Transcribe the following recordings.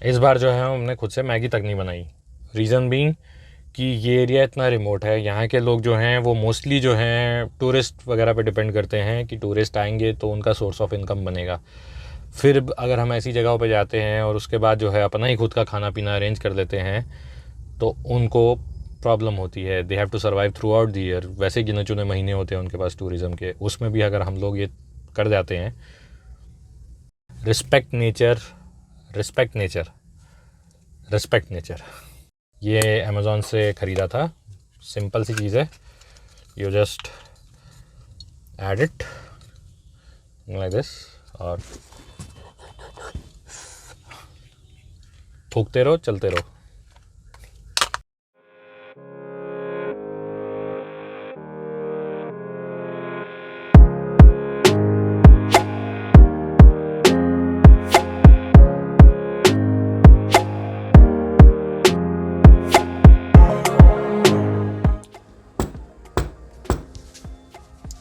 इस बार जो है हमने खुद से मैगी तक नहीं बनाई। रीज़न बीइंग कि ये एरिया इतना रिमोट है, यहाँ के लोग जो हैं वो मोस्टली जो हैं टूरिस्ट वगैरह पे डिपेंड करते हैं कि टूरिस्ट आएंगे तो उनका सोर्स ऑफ इनकम बनेगा। फिर अगर हम ऐसी जगहों पे जाते हैं और उसके बाद जो है अपना ही खुद का खाना पीना अरेंज कर लेते हैं तो उनको प्रॉब्लम होती है। They have to survive throughout the year. वैसे गिने चुने महीने होते हैं उनके पास टूरिज़्म के, उसमें भी अगर हम लोग ये कर जाते हैं। Respect nature, respect nature, respect nature. ये अमेज़ॉन से ख़रीदा था, सिंपल सी चीज़ है। You just add it like this और फूकते रहो, चलते रहो।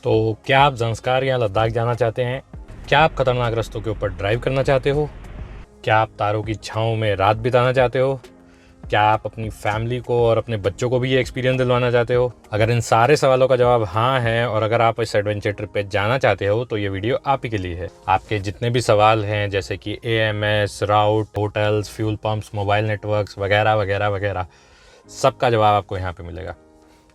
तो क्या आप ज़ंस्कार या लद्दाख जाना चाहते हैं? क्या आप खतरनाक रास्तों के ऊपर ड्राइव करना चाहते हो? क्या आप तारों की छाँव में रात बिताना चाहते हो? क्या आप अपनी फैमिली को और अपने बच्चों को भी ये एक्सपीरियंस दिलवाना चाहते हो? अगर इन सारे सवालों का जवाब हाँ है और अगर आप इस एडवेंचर ट्रिप पे जाना चाहते हो तो ये वीडियो आप ही के लिए है। आपके जितने भी सवाल हैं जैसे कि AMS, route, hotels, fuel pumps, mobile networks वगैरह वगैरह वगैरह, सबका जवाब आपको यहाँ पे मिलेगा।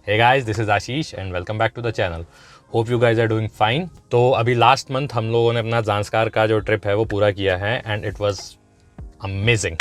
Hey guys, this is Ashish and welcome back to the channel. Hope you guys are doing fine. तो अभी लास्ट मंथ हम लोगों ने अपना ज़ांस्कार का जो ट्रिप है वो पूरा किया है and it was amazing.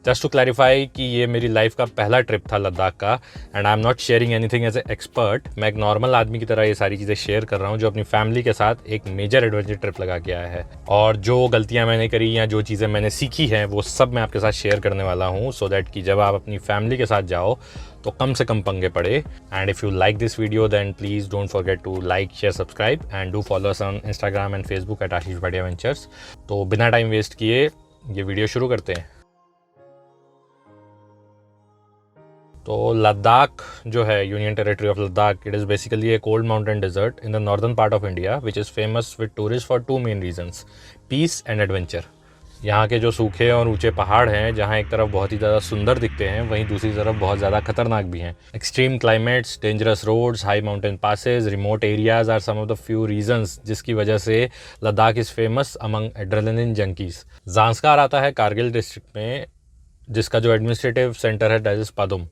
Just to clarify कि ये मेरी लाइफ का पहला ट्रिप था लद्दाख का and I am not sharing anything as a expert. मैं एक नॉर्मल आदमी की तरह ये सारी चीज़ें शेयर कर रहा हूँ जो अपनी फैमिली के साथ एक मेजर एडवेंचर ट्रिप लगा के आया है। और जो गलतियाँ मैंने करी या जो चीज़ें मैंने सीखी हैं वो सब मैं आपके साथ शेयर करने वाला हूँ, सो दैट कि जब आप अपनी फैमिली के साथ जाओ तो कम से कम पंगे पड़े। And if you like this video then please don't forget to like, share, subscribe and do follow us on Instagram and Facebook at Ashish Bhatia ventures. तो बिना टाइम वेस्ट किए ये वीडियो शुरू करते हैं। तो लद्दाख जो है, union territory of Ladakh, it is basically a cold mountain desert in the northern part of India which is famous with tourist for two main reasons, peace and adventure. यहाँ के जो सूखे और ऊंचे पहाड़ हैं जहाँ एक तरफ बहुत ही ज़्यादा सुंदर दिखते हैं वहीं दूसरी तरफ बहुत ज़्यादा खतरनाक भी हैं। Extreme climates, dangerous roads, high mountain passes, remote areas are some of the few reasons जिसकी वजह से Ladakh is famous among adrenaline junkies. Zanskar आता है कारगिल डिस्ट्रिक्ट में, जिसका जो एडमिनिस्ट्रेटिव सेंटर है that is Padum.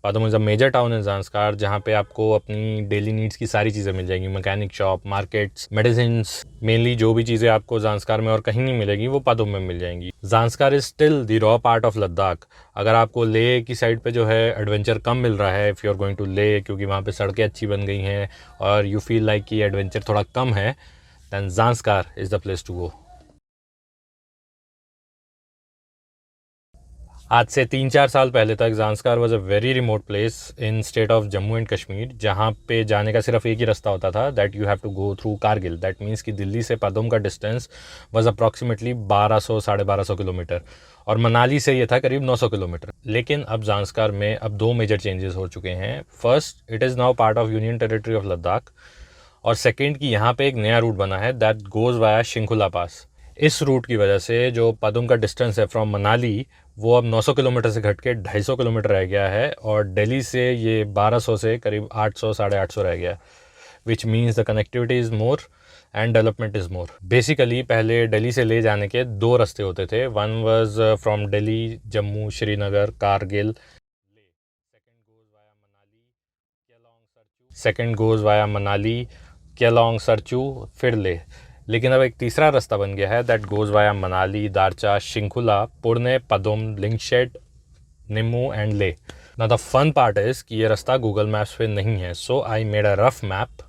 Padum is a major town in Zanskar जहाँ पे आपको अपनी डेली नीड्स की सारी चीज़ें मिल जाएंगी। Mechanic shop, markets, medicine, mainly जो भी चीज़ें आपको ज़ांस्कार में और कहीं नहीं मिलेगी वो पादुम में मिल जाएंगी। Zanskar is still the raw part of Ladakh. अगर आपको लेह की साइड पे जो है एडवेंचर कम मिल रहा है, if you are going to Leh, क्योंकि वहाँ पे सड़कें अच्छी बन गई हैं और यू फील लाइक कि एडवेंचर थोड़ा कम है, then Zanskar is the place to go. आज से 3-4 साल पहले तक Zanskar was a very remote place in state of Jammu and Kashmir, जहाँ पे जाने का सिर्फ एक ही रास्ता होता था, that you have to go through Kargil. That means कि दिल्ली से पादुम का डिस्टेंस वॉज अप्रॉक्सीमेटली 1200-1250 किलोमीटर और मनाली से ये था करीब 900 किलोमीटर। लेकिन अब ज़ांस्कार में अब दो मेजर चेंजेस हो चुके हैं। First, it is now part of union territory of Ladakh और सेकेंड कि यहाँ पे एक नया रूट बना है दैट गोज़ वाया शिंकुला पास। इस रूट की वजह से जो पादुम का डिस्टेंस है फ्रॉम मनाली वो अब 900 किलोमीटर से घट के 250 किलोमीटर रह गया है और दिल्ली से ये 1200 से करीब 800-850 रह गया, which means the connectivity is more and development is more. Basically पहले दिल्ली से ले जाने के दो रास्ते होते थे। One was from Delhi, Jammu, Srinagar, Kargil, second goes via Manali, Kelong, Sarchu, फिर ले। लेकिन अब एक तीसरा रास्ता बन गया है that goes via Manali, Darcha, Shinkula, Purne, Padum, Lingshed, Nimmu and Leh. Now the fun part is कि ये रास्ता गूगल मैप्स पे नहीं है, so I made a rough map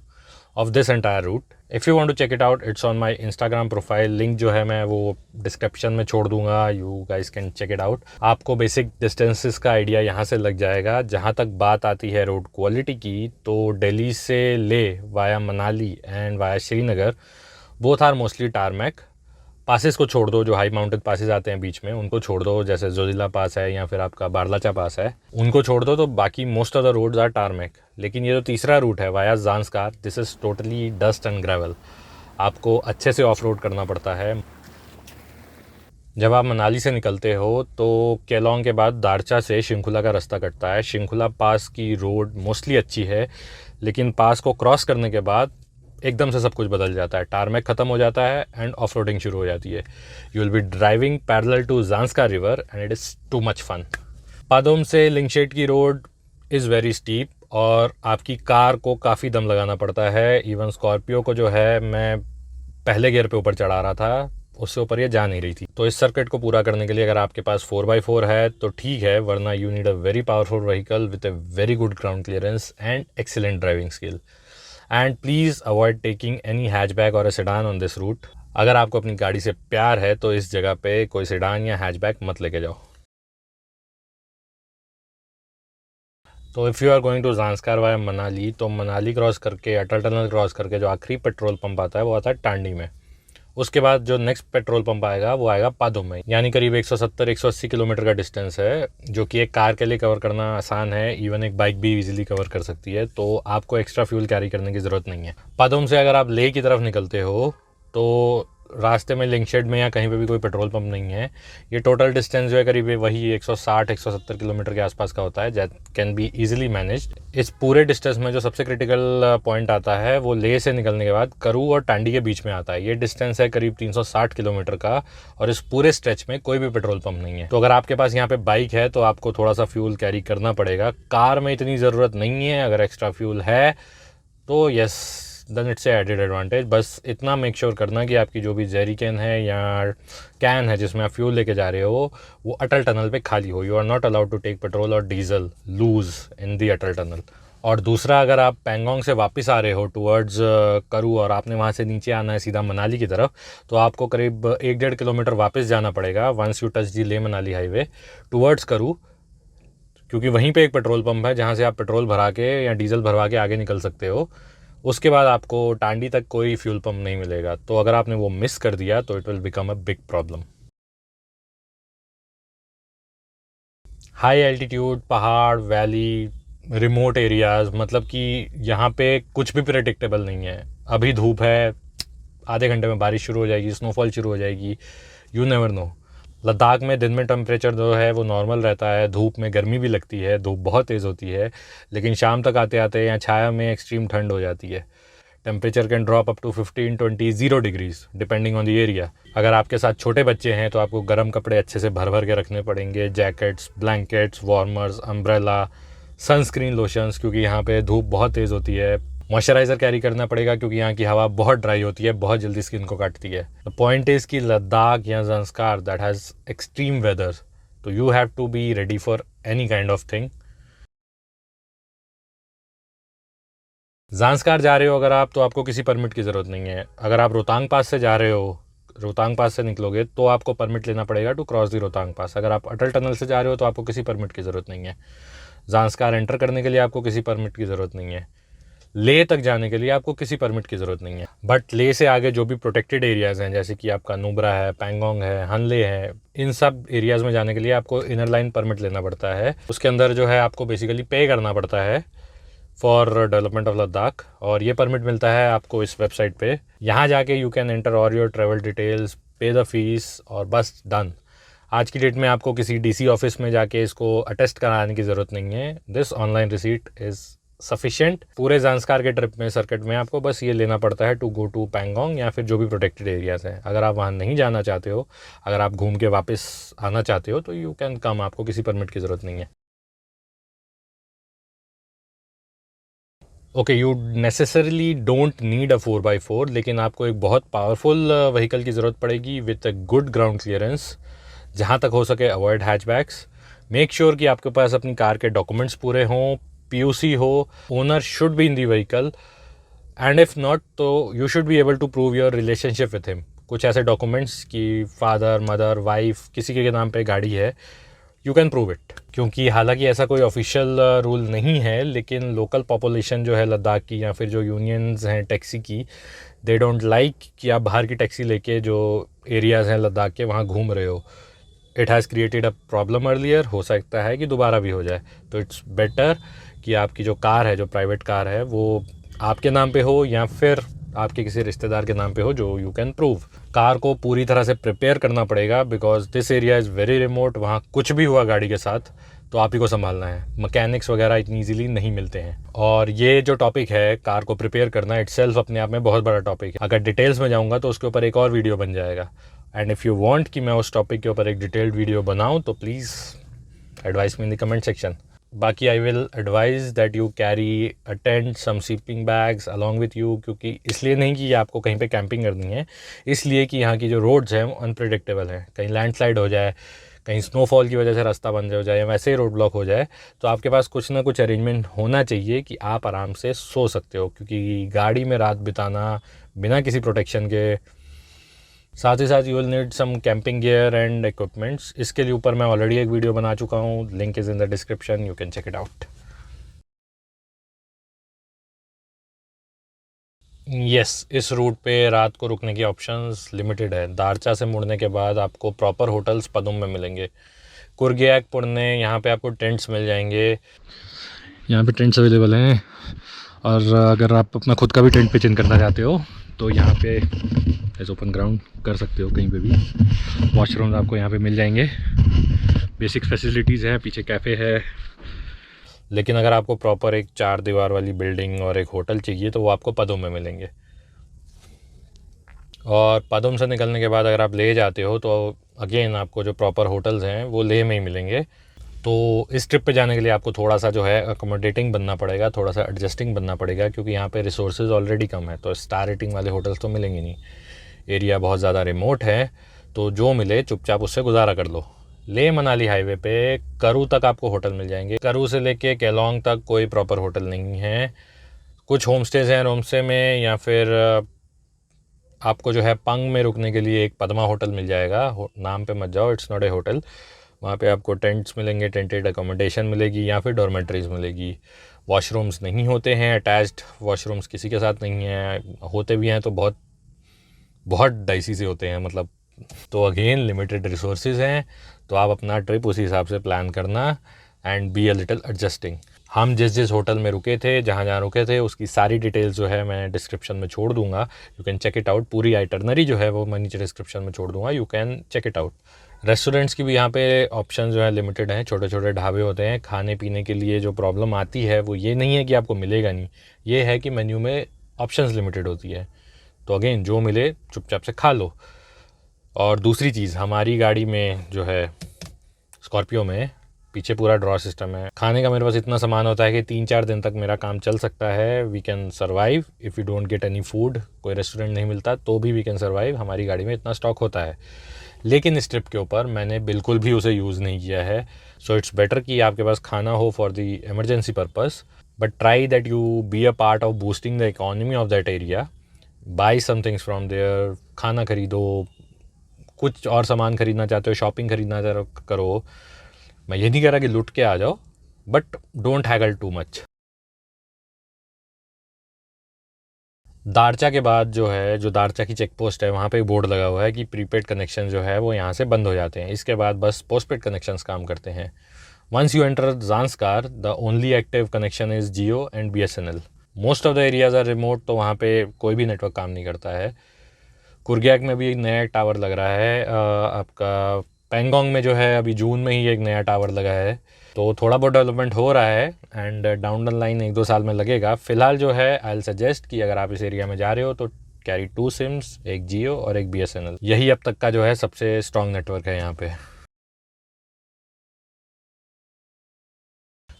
of this entire route. If you want to check it out, it's on my Instagram profile. Link जो है मैं वो डिस्क्रिप्शन में छोड़ दूंगा, you guys can check it out. आपको बेसिक डिस्टेंसेस का idea यहाँ से लग जाएगा। जहाँ तक बात आती है रोड क्वालिटी की, तो दिल्ली से ले via Manali and via Srinagar both are mostly tarmac. Passes को छोड़ दो, जो हाई माउंटेन पासेस आते हैं बीच में उनको छोड़ दो, जैसे जोजिला पास है या फिर आपका बारलाचा पास है, उनको छोड़ दो, तो बाकी most of the roads are tarmac. लेकिन ये जो तीसरा रूट है via Zanskar, this is totally dust and gravel. आपको अच्छे से ऑफ रोड करना पड़ता है। जब आप मनाली से निकलते हो तो केलोंग के बाद दारचा से शिंकुला का रास्ता कटता है। शिंकुला पास की रोड मोस्टली अच्छी है, लेकिन पास को क्रॉस करने के बाद एकदम से सब कुछ बदल जाता है। टारमैक ख़त्म हो जाता है एंड ऑफ रोडिंग शुरू हो जाती है। You will be driving parallel to Zanskar river and it is too much fun. Padum से लिंगशेट की रोड इज़ वेरी स्टीप और आपकी कार को काफ़ी दम लगाना पड़ता है। इवन स्कॉर्पियो को जो है मैं पहले गियर पे ऊपर चढ़ा रहा था, उससे ऊपर ये जा नहीं रही थी। तो इस सर्किट को पूरा करने के लिए अगर आपके पास 4x4 है तो ठीक है, वरना you need a very powerful vehicle with a very good ground clearance and excellent driving skill. And please avoid taking any hatchback और a sedan on this route. अगर आपको अपनी गाड़ी से प्यार है तो इस जगह पे कोई सेडान या हैचबैक मत लेके जाओ। तो if you are going to Zanskar via Manali, तो मनाली क्रॉस करके अटल टनल क्रॉस करके जो आखिरी पेट्रोल पंप आता है वो आता है टांडी में। उसके बाद जो नेक्स्ट पेट्रोल पंप आएगा वो आएगा पादोम में। यानी करीब 170-180 किलोमीटर का डिस्टेंस है, जो कि एक कार के लिए कवर करना आसान है। इवन एक बाइक भी इजीली कवर कर सकती है, तो आपको एक्स्ट्रा फ्यूल कैरी करने की ज़रूरत नहीं है। पादोम से अगर आप लेह की तरफ निकलते हो तो रास्ते में लिंकशेड में या कहीं पे भी कोई पेट्रोल पंप नहीं है। ये टोटल डिस्टेंस जो है करीब वही 160-170 किलोमीटर के आसपास का होता है, that can be easily managed. इस पूरे डिस्टेंस में जो सबसे क्रिटिकल पॉइंट आता है वो लेह से निकलने के बाद करू और टांडी के बीच में आता है। ये डिस्टेंस है करीब 360 किलोमीटर का और इस पूरे स्ट्रेच में कोई भी पेट्रोल पंप नहीं है। तो अगर आपके पास यहाँ पे बाइक है तो आपको थोड़ा सा फ्यूल कैरी करना पड़ेगा। कार में इतनी ज़रूरत नहीं है, अगर एक्स्ट्रा फ्यूल है तो yes then it's added advantage. बस इतना मेक श्योर करना कि आपकी जो भी जेरी कैन है या कैन है जिसमें आप फ्यूल लेके जा रहे हो वो अटल टनल पे खाली हो। You are not allowed to take petrol और diesel loose in the Atal tunnel. और दूसरा, अगर आप पैंगोंग से वापस आ रहे हो टुवर्ड्स करू और आपने वहाँ से नीचे आना है सीधा मनाली की तरफ, तो आपको करीब 1-1.5 किलोमीटर वापस जाना पड़ेगा once you touch the Leh Manali highway towards Karu, क्योंकि वहीं पे एक पेट्रोल पंप है जहाँ से आप पेट्रोल भरा के या डीजल भरवा के आगे निकल सकते हो। उसके बाद आपको टांडी तक कोई फ्यूल पंप नहीं मिलेगा, तो अगर आपने वो मिस कर दिया तो it will become a big problem. High altitude, पहाड़, वैली, रिमोट एरियाज़, मतलब कि यहाँ पे कुछ भी प्रेडिक्टेबल नहीं है। अभी धूप है, आधे घंटे में बारिश शुरू हो जाएगी, स्नोफॉल शुरू हो जाएगी, यू नेवर नो। लद्दाख में दिन में टेम्परेचर जो है वो नॉर्मल रहता है, धूप में गर्मी भी लगती है, धूप बहुत तेज़ होती है, लेकिन शाम तक आते आते या छाया में एक्सट्रीम ठंड हो जाती है। Temperature can drop up to 15-20 degrees depending on the area. अगर आपके साथ छोटे बच्चे हैं तो आपको गर्म कपड़े अच्छे से भर भर के रखने पड़ेंगे, jackets, blankets, warmers, umbrella, sunscreen, lotions, क्योंकि यहाँ पे धूप बहुत तेज़ होती है। मॉइस्चराइज़र कैरी करना पड़ेगा क्योंकि यहाँ की हवा बहुत ड्राई होती है, बहुत जल्दी स्किन को काटती है। द पॉइंट इज़ कि लद्दाख या Zanskar that has extreme weather, तो you have to be ready for any kind of thing. Zanskar जा रहे हो अगर आप, तो आपको किसी परमिट की ज़रूरत नहीं है। अगर आप रोहतांग पास से जा रहे हो, रोहतांग पास से निकलोगे तो आपको परमिट लेना पड़ेगा टू क्रॉस दी रोहतांग पास। अगर आप अटल टनल से जा रहे हो तो आपको किसी परमिट की ज़रूरत नहीं है। ज़ांस्कार एंटर करने के लिए आपको किसी परमिट की ज़रूरत नहीं है। लेह तक जाने के लिए आपको किसी परमिट की ज़रूरत नहीं है। बट लेह से आगे जो भी प्रोटेक्टेड एरियाज़ हैं, जैसे कि आपका नुब्रा है, पैंगोंग है, हनले है, इन सब एरियाज़ में जाने के लिए आपको इनर लाइन परमिट लेना पड़ता है। उसके अंदर जो है आपको बेसिकली पे करना पड़ता है फॉर डेवलपमेंट ऑफ लद्दाख, और ये परमिट मिलता है आपको इस वेबसाइट पे। यहाँ जाके you can enter all your travel details, पे द फीस और बस डन। आज की डेट में आपको किसी डीसी ऑफिस में जाके इसको अटेस्ट कराने की ज़रूरत नहीं है। This online receipt is sufficient. पूरे ज़ांस्कार के ट्रिप में, सर्किट में आपको बस ये लेना पड़ता है टू गो टू पैंगोंग या फिर जो भी प्रोटेक्टेड एरियाज़ हैं। अगर आप वहाँ नहीं जाना चाहते हो, अगर आप घूम के वापस आना चाहते हो तो यू कैन कम, आपको किसी परमिट की ज़रूरत नहीं है। Okay, you necessarily don't need a 4x4, लेकिन आपको एक बहुत पावरफुल व्हीकल की ज़रूरत पड़ेगी with a good ground clearance. जहाँ तक हो सके अवॉइड हैचबैक्स। मेक श्योर कि आपके पास अपनी कार के डॉक्यूमेंट्स पूरे हों, पीयूसी हो, owner should be in the vehicle, and if not तो you should be able to prove your relationship with him. कुछ ऐसे डॉक्यूमेंट्स कि फादर, मदर, वाइफ, किसी के नाम पे गाड़ी है, यू कैन प्रूव इट। क्योंकि हालांकि ऐसा कोई ऑफिशियल रूल नहीं है, लेकिन लोकल पॉपुलेशन जो है लद्दाख की या फिर जो यूनियंस हैं टैक्सी की, दे डोंट लाइक कि आप बाहर की टैक्सी लेके जो एरियाज़ हैं लद्दाख के वहाँ घूम रहे हो। It has created a problem earlier, हो सकता है कि दोबारा भी हो जाए। तो इट्स बेटर कि आपकी जो कार है, जो प्राइवेट कार है, वो आपके नाम पे हो या फिर आपके किसी रिश्तेदार के नाम पे हो जो यू कैन प्रूव। कार को पूरी तरह से प्रिपेयर करना पड़ेगा because this area is very remote. वहाँ कुछ भी हुआ गाड़ी के साथ तो आप ही को संभालना है, मैकेनिक्स वगैरह इतनी ईजिली नहीं मिलते हैं। और ये जो टॉपिक है कार को प्रिपेयर करना इटसेल्फ अपने आप में बहुत बड़ा टॉपिक है। अगर डिटेल्स में जाऊँगा तो उसके ऊपर एक और वीडियो बन जाएगा। एंड इफ़ यू वांट कि मैं उस टॉपिक के ऊपर एक डिटेल्ड वीडियो बनाऊँ तो please advise me in the comment section. बाकी I will advise that you carry a tent, some sleeping bags along with you, क्योंकि इसलिए नहीं कि आपको कहीं पे कैंपिंग करनी है, इसलिए कि यहाँ की जो रोड्स हैं वो अनप्रेडिक्टेबल हैं। कहीं लैंडस्लाइड हो जाए, कहीं स्नोफॉल की वजह से रास्ता बंद हो जाए या वैसे ही रोड ब्लॉक हो जाए, तो आपके पास कुछ ना कुछ अरेंजमेंट होना चाहिए कि आप आराम से सो सकते हो। क्योंकि गाड़ी में रात बिताना बिना किसी प्रोटेक्शन के, साथ ही साथ you will need some camping gear and equipments. इसके लिए ऊपर मैं ऑलरेडी एक वीडियो बना चुका हूँ, link is in the description, you can check it out. Yes, इस रूट पे रात को रुकने की ऑप्शंस लिमिटेड है। दारचा से मुड़ने के बाद आपको प्रॉपर होटल्स पदुम में मिलेंगे। कुर्गियाक पुड़ने यहाँ पे आपको टेंट्स मिल जाएंगे, यहाँ पे टेंट्स अवेलेबल हैं। और अगर आप अपना खुद का भी टेंट पिच इन करना चाहते हो तो यहाँ पे एज ओपन ग्राउंड कर सकते हो कहीं पे भी। वॉशरूम्स आपको यहाँ पे मिल जाएंगे, बेसिक फैसिलिटीज़ हैं, पीछे कैफ़े है। लेकिन अगर आपको प्रॉपर एक 4 दीवार वाली बिल्डिंग और एक होटल चाहिए तो वो आपको पदुम में मिलेंगे। और पदुम से निकलने के बाद अगर आप ले जाते हो तो अगेन आपको जो प्रॉपर होटल्स हैं वो लेह में ही मिलेंगे। तो इस ट्रिप पे जाने के लिए आपको थोड़ा सा जो है अकोमोडेटिंग बनना पड़ेगा, थोड़ा सा एडजस्टिंग बनना पड़ेगा, क्योंकि यहाँ पे रिसोर्सेज ऑलरेडी कम है। तो स्टार रेटिंग वाले होटल्स तो मिलेंगे नहीं, एरिया बहुत ज़्यादा रिमोट है, तो जो मिले चुपचाप उससे गुजारा कर लो। लेह मनाली हाईवे पे करू तक आपको होटल मिल जाएंगे। करू से लेके केलोंग तक कोई प्रॉपर होटल नहीं है। कुछ होम स्टेज हैं होम स्टे में, या फिर आपको जो है पंग में रुकने के लिए एक पद्मा होटल मिल जाएगा। नाम पे मत जाओ, इट्स नॉट ए होटल। वहाँ पे आपको टेंट्स मिलेंगे, टेंटेड अकोमोडेशन मिलेगी या फिर डॉर्मेट्रीज़ मिलेगी। वॉशरूम्स नहीं होते हैं, अटैच्ड वॉशरूम्स किसी के साथ नहीं हैं, होते भी हैं तो बहुत बहुत डाइसी से होते हैं मतलब। तो अगेन लिमिटेड रिसोर्सेज हैं, तो आप अपना ट्रिप उसी हिसाब से प्लान करना and be a little adjusting. हम जिस जिस होटल में रुके थे, जहाँ जहाँ रुके थे, उसकी सारी डिटेल्स जो है मैं डिस्क्रिप्शन में छोड़ दूंगा, you can check it out. पूरी आइटरनरी जो है वो मैं नीचे डिस्क्रिप्शन में छोड़ दूंगा, you can check it out. Restaurants की भी यहाँ पे ऑप्शन जो है लिमिटेड हैं, छोटे छोटे ढाबे होते हैं। खाने पीने के लिए जो प्रॉब्लम आती है वो ये नहीं है कि आपको मिलेगा नहीं, ये है कि मेन्यू में ऑप्शंस लिमिटेड होती है। तो अगेन जो मिले चुपचाप से खा लो। और दूसरी चीज़, हमारी गाड़ी में जो है स्कॉर्पियो में पीछे पूरा ड्रॉ सिस्टम है। खाने का मेरे पास इतना सामान होता है कि 3-4 दिन तक मेरा काम चल सकता है। We can survive if you don't get any food. कोई रेस्टोरेंट नहीं मिलता तो भी वी कैन सर्वाइव, हमारी गाड़ी में इतना स्टॉक होता है। लेकिन इस ट्रिप के ऊपर मैंने बिल्कुल भी उसे यूज़ नहीं किया है। सो इट्स बेटर कि आपके पास खाना हो for the emergency purpose, but try that you be a part of boosting the economy of that area. Buy some things from there, खाना खरीदो, कुछ और सामान खरीदना चाहते हो, शॉपिंग खरीदना करो। मैं ये नहीं कह रहा कि लुट के आ जाओ, but don't Hegel too much. Darcha के बाद जो है, जो दारचा की चेक पोस्ट है, वहाँ पे बोर्ड लगा हुआ है कि प्रीपेड कनेक्शन जो है वो यहाँ से बंद हो जाते हैं। इसके बाद बस पोस्टपेड कनेक्शंस काम करते हैं। Once you enter Zanskar, the only active connection is Jio and BSNL। Most of the areas are remote, तो वहाँ पे कोई भी नेटवर्क काम नहीं करता है। कुर्गियाक में भी एक नया टावर लग रहा है। आपका पेंगोंग में जो है अभी जून में ही एक नया टावर लगा है, तो थोड़ा बहुत डेवलपमेंट हो रहा है एंड डाउन द लाइन 1-2 साल में लगेगा। फ़िलहाल जो है आई विल सजेस्ट कि अगर आप इस एरिया में जा रहे हो तो कैरी 2 सिम्स, एक जियो और एक BSNL। यही अब तक का जो है सबसे स्ट्रॉन्ग नेटवर्क है यहाँ पे।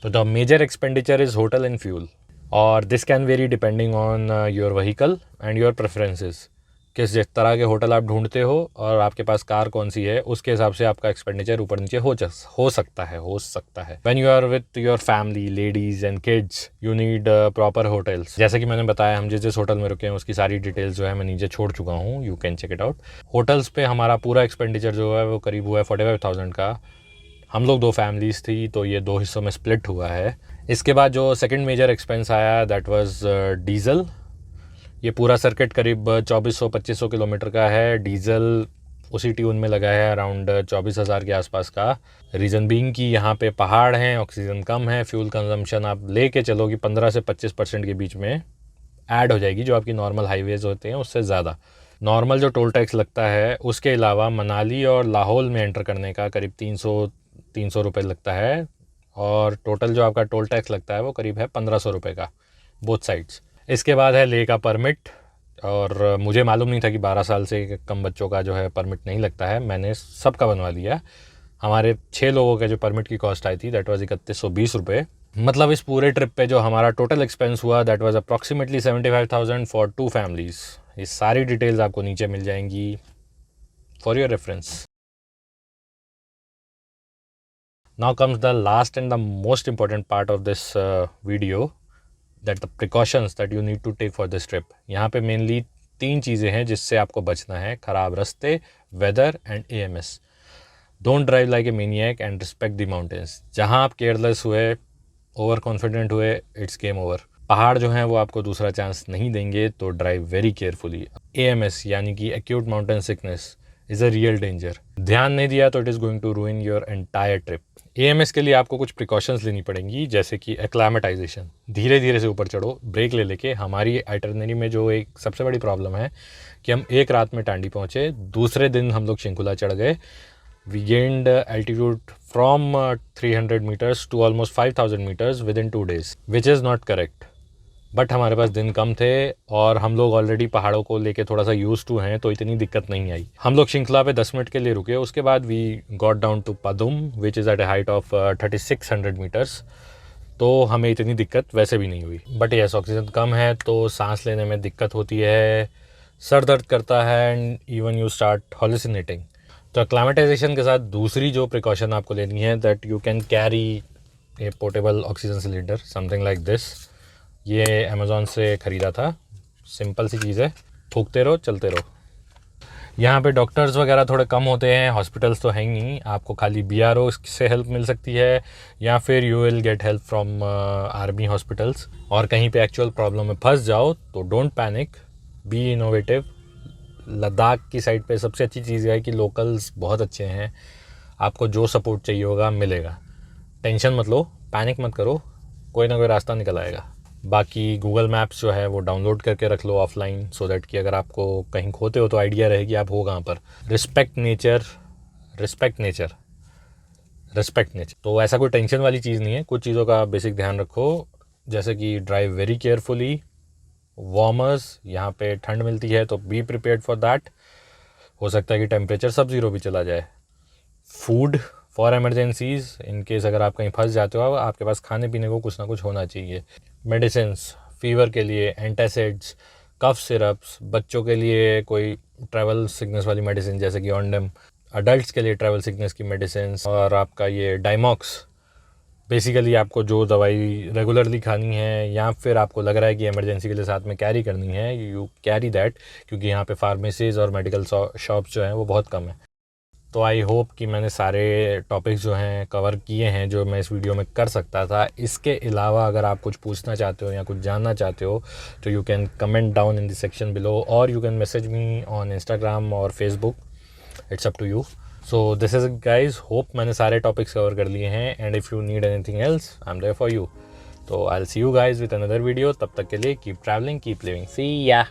तो the major expenditure is hotel and fuel, और this can vary depending on your vehicle and your preferences. जिस तरह के होटल आप ढूंढते हो और आपके पास कार कौन सी है, उसके हिसाब से आपका एक्सपेंडिचर ऊपर नीचे हो सकता है। When you are with your family, ladies and kids, you need proper hotels. जैसे कि मैंने बताया, हम जिस जिस होटल में रुके हैं उसकी सारी डिटेल्स जो है मैं नीचे छोड़ चुका हूँ, you can check it out. Hotels पे हमारा पूरा एक्सपेंडिचर जो है वो करीब हुआ है 45,000 का। हम लोग 2 फैमिलीज़ थी, तो ये 2 हिस्सों में स्प्लिट हुआ है। इसके बाद जो सेकंड मेजर एक्सपेंस आया, दैट वाज डीज़ल। ये पूरा सर्किट करीब 2400-2500 किलोमीटर का है। डीज़ल उसी ट्यून में लगा है, अराउंड 24,000 के आसपास का। रीज़न बीइंग कि यहाँ पे पहाड़ हैं, ऑक्सीजन कम है, फ्यूल कंजम्पशन आप ले के चलो कि 15 से 25% के बीच में ऐड हो जाएगी, जो आपकी नॉर्मल हाईवेज़ होते हैं उससे ज़्यादा। नॉर्मल जो टोल टैक्स लगता है उसके अलावा मनाली और लाहौल में एंटर करने का करीब 300 रुपये लगता है, और टोटल जो आपका टोल टैक्स लगता है वो करीब है 1500 रुपये का, बोथ साइड्स। इसके बाद है ले का परमिट, और मुझे मालूम नहीं था कि 12 साल से कम बच्चों का जो है परमिट नहीं लगता है, मैंने सबका बनवा लिया। हमारे 6 लोगों के जो परमिट की कॉस्ट आई थी दैट वाज 3120 रुपये। मतलब इस पूरे ट्रिप पे जो हमारा टोटल एक्सपेंस हुआ that was approximately 75,000 for 2 families. ये सारी डिटेल्स आपको नीचे मिल जाएंगी for your reference. Now comes the last and the most important part of this video, that the precautions that you need to take for this trip. यहाँ पे mainly 3 चीज़ें हैं जिससे आपको बचना है: ख़राब रास्ते, weather and AMS। Don't drive like a maniac and respect the mountains. जहाँ आप केयरलेस हुए, ओवर कॉन्फिडेंट हुए, इट्स गेम ओवर। पहाड़ जो हैं वो आपको दूसरा चांस नहीं देंगे, तो ड्राइव वेरी केयरफुली। AMS यानी कि acute mountain sickness is a real danger. ध्यान नहीं दिया तो it is going to ruin your entire trip. AMS के लिए आपको कुछ प्रिकॉशंस लेनी पड़ेंगी, जैसे कि एक्लामेटाइजेशन। धीरे धीरे से ऊपर चढ़ो, ब्रेक ले लेके। हमारी आइटरनरी में जो एक सबसे बड़ी प्रॉब्लम है कि हम एक रात में टांडी पहुँचे, दूसरे दिन हम लोग शिंकुला चढ़ गए। We gained altitude from 300 meters to almost 5,000 meters within 2 days, which is not correct. But हमारे पास दिन कम थे और हम लोग ऑलरेडी पहाड़ों को लेके थोड़ा सा यूज टू हैं, तो इतनी दिक्कत नहीं आई। हम लोग श्रृंखला पे 10 मिनट के लिए रुके, उसके बाद we got down to Padum which is at a height of 3600 metres. तो हमें इतनी दिक्कत वैसे भी नहीं हुई। बट यस, ऑक्सीजन कम है तो सांस लेने में दिक्कत होती है, सर दर्द करता है, एंड इवन यू स्टार्ट हॉल्यूसिनेटिंग। तो एक्लामेटाइजेशन के साथ दूसरी जो प्रिकॉशन आपको लेनी है, that you can carry A portable oxygen cylinder, something like this. ये अमेज़ॉन से ख़रीदा था, सिंपल सी चीज़ है, फूकते रहो चलते रहो। यहाँ पे डॉक्टर्स वगैरह थोड़े कम होते हैं, हॉस्पिटल्स तो हैं ही नहीं, आपको खाली BRO से हेल्प मिल सकती है, या फिर you will get help from army hospitals. और कहीं पे एक्चुअल प्रॉब्लम में फंस जाओ तो don't panic, B innovative. Ladakh की साइड पे सबसे अच्छी चीज़ है कि लोकल्स बहुत अच्छे हैं, आपको जो सपोर्ट चाहिए होगा मिलेगा। टेंशन मत लो, पैनिक मत करो, कोई ना कोई रास्ता निकल आएगा। बाकी गूगल मैप्स जो है वो डाउनलोड करके रख लो ऑफलाइन, सो दैट कि अगर आपको कहीं खोते हो तो आइडिया रहे कि आप हो कहाँ पर। Respect nature, respect nature, respect nature. तो ऐसा कोई टेंशन वाली चीज़ नहीं है। कुछ चीज़ों का बेसिक ध्यान रखो, जैसे कि ड्राइव वेरी केयरफुली, वार्मर्स, यहाँ पे ठंड मिलती है तो बी प्रिपेयर्ड फॉर दैट। हो सकता है कि टेम्परेचर sub-0 भी चला जाए। फूड फॉर एमरजेंसीज़, इन केस अगर आप कहीं फंस जाते हो, आपके पास खाने पीने को कुछ ना कुछ होना चाहिए। मेडिसिन्स, फीवर के लिए एंटासिड्स, कफ सिरप्स, बच्चों के लिए कोई ट्रैवल सिकनेस वाली मेडिसिन जैसे कि ऑन्डम, अडल्ट्स के लिए ट्रैवल सिकनेस की मेडिसिन, और आपका ये डायमॉक्स। बेसिकली आपको जो दवाई रेगुलरली खानी है या फिर आपको लग रहा है कि इमरजेंसी के लिए साथ में कैरी करनी है, यू कैरी दैट, क्योंकि यहाँ पे फार्मेसीज़ और मेडिकल शॉप्स जो हैं वो बहुत कम है। तो आई होप कि मैंने सारे टॉपिक्स जो हैं कवर किए हैं जो मैं इस वीडियो में कर सकता था। इसके अलावा अगर आप कुछ पूछना चाहते हो या कुछ जानना चाहते हो तो you can comment down in the section below, और you can message me on Instagram और Facebook, it's up to you. So this is guys, hope मैंने सारे टॉपिक्स कवर कर लिए हैं, and if you need anything else I am there for you. तो I will see you guys with another video. तब तक के लिए keep travelling, keep living, see या।